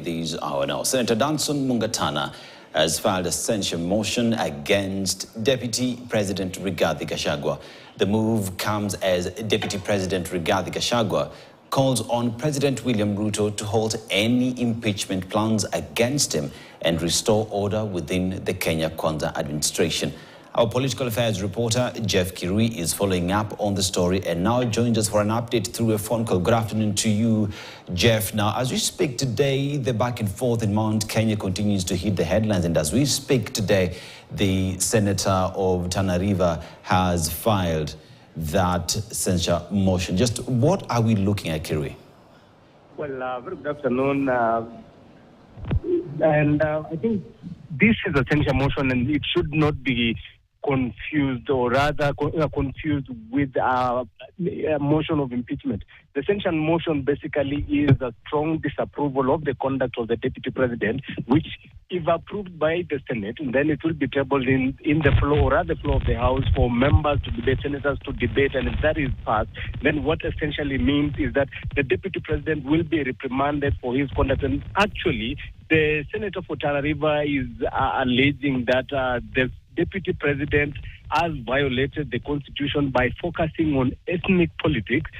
this hour now. Senator Danson Mungatana has filed a censure motion against Deputy President Rigathi Gachagua. The move comes as Deputy President Rigathi Gachagua calls on President William Ruto to halt any impeachment plans against him and restore order within the Kenya Kwanza administration. Our political affairs reporter, Jeff Kirui, is following up on the story and now joins us for an update through a phone call. Good afternoon to you, Jeff. Now, as we speak today, the back and forth in Mount Kenya continues to hit the headlines. And as we speak today, the senator of Tana River has filed that censure motion. Just what are we looking at, Kirui? Well, very good afternoon. I think this is a censure motion and it should not be confused, or rather confused with a motion of impeachment. The censure motion basically is a strong disapproval of the conduct of the Deputy President, which, if approved by the Senate, then it will be tabled in the floor, or rather the floor of the House, for members to debate, senators to debate, and if that is passed, then what essentially means is that the Deputy President will be reprimanded for his conduct. And actually, the Senator for Tana River is alleging that the Deputy President has violated the Constitution by focusing on ethnic politics.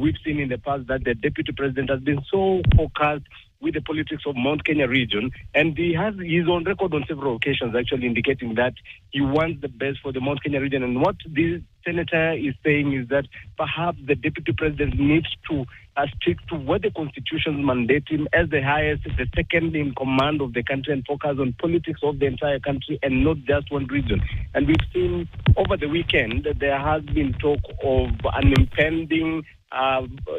We've seen in the past that the Deputy President has been so focused with the politics of Mount Kenya region, and he's on record on several occasions actually indicating that he wants the best for the Mount Kenya region. And what the senator is saying is that perhaps the Deputy President needs to stick to what the Constitution mandates him as the highest, the second in command of the country, and focus on politics of the entire country and not just one region. And we've seen over the weekend that there has been talk of an impending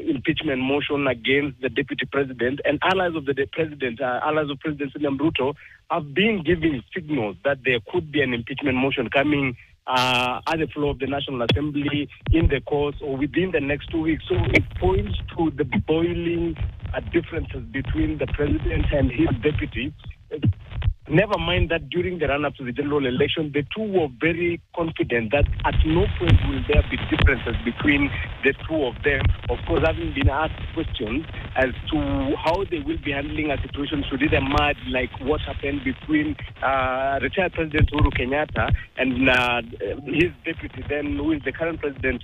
impeachment motion against the Deputy President, and allies of the President, allies of President William Ruto, have been giving signals that there could be an impeachment motion coming at the floor of the National Assembly in the course or within the next 2 weeks. So it points to the boiling differences between the President and his deputy. Never mind that during the run-up to the general election, the two were very confident that at no point will there be differences between the two of them. Of course, having been asked questions as to how they will be handling a situation should it emerge like what happened between retired President Uhuru Kenyatta and his deputy, then who is the current President,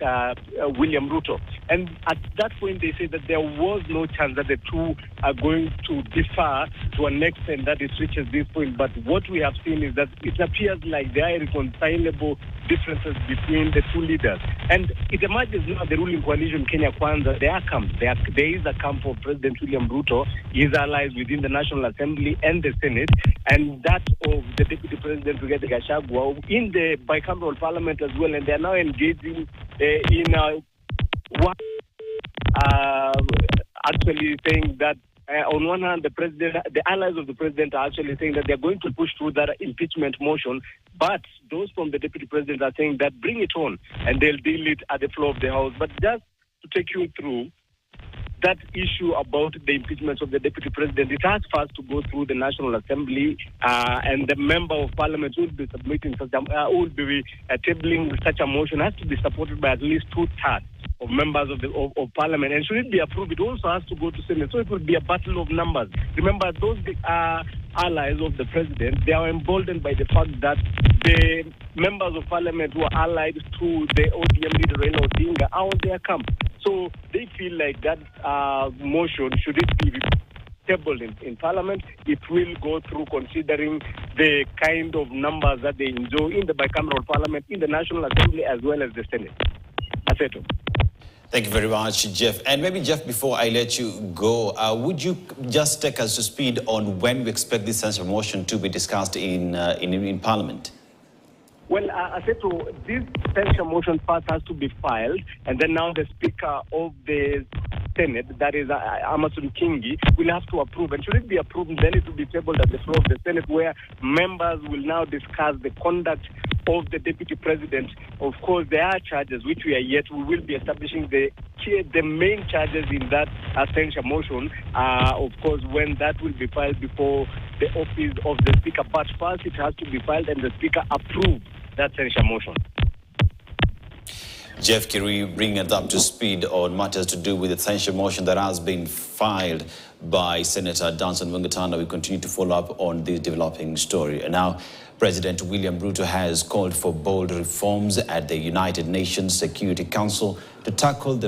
William Ruto. And at that point, they say that there was no chance that the two are going to differ to an extent that it reaches this point. But what we have seen is that it appears like there are irreconcilable differences between the two leaders. And it emerges now the ruling coalition Kenya Kwanza, there is a camp of President William Ruto, his allies within the National Assembly and the Senate, and that of the Deputy President Rigathi Gachagua in the bicameral parliament as well. And they are now engaging in actually saying that on one hand, the allies of the president are actually saying that they're going to push through that impeachment motion, but those from the Deputy President are saying that bring it on, and they'll deal it at the floor of the House. But just to take you through that issue about the impeachment of the Deputy President, it has first to go through the National Assembly, and the member of Parliament who will be submitting tabling such a motion has to be supported by at least 2/3 of members of Parliament. And should it be approved, it also has to go to Senate. So it will be a battle of numbers. Remember, those allies of the President, they are emboldened by the fact that the members of Parliament who are allied to the ODM leader Raila Odinga are on their camp. So they feel like that motion, should it be tabled in Parliament, it will go through considering the kind of numbers that they enjoy in the bicameral Parliament, in the National Assembly, as well as the Senate. That's it. Thank you very much, Jeff. And maybe, Jeff, before I let you go, would you just take us to speed on when we expect this censure motion to be discussed in Parliament? Well, I said this censure motion first has to be filed, and then now the Speaker of the Senate, that is Amason Kingi, will have to approve. And should it be approved, then it will be tabled at the floor of the Senate, where members will now discuss the conduct of the Deputy President. Of course, there are charges which we will be establishing the main charges in that censure motion, of course, when that will be filed before the office of the Speaker. But first, it has to be filed and the Speaker approve that censure motion. Jeff Kirui bringing us up to speed on matters to do with the censure motion that has been filed by Senator Danson Mungatana. We continue to follow up on this developing story. And now, President William Ruto has called for bold reforms at the United Nations Security Council to tackle the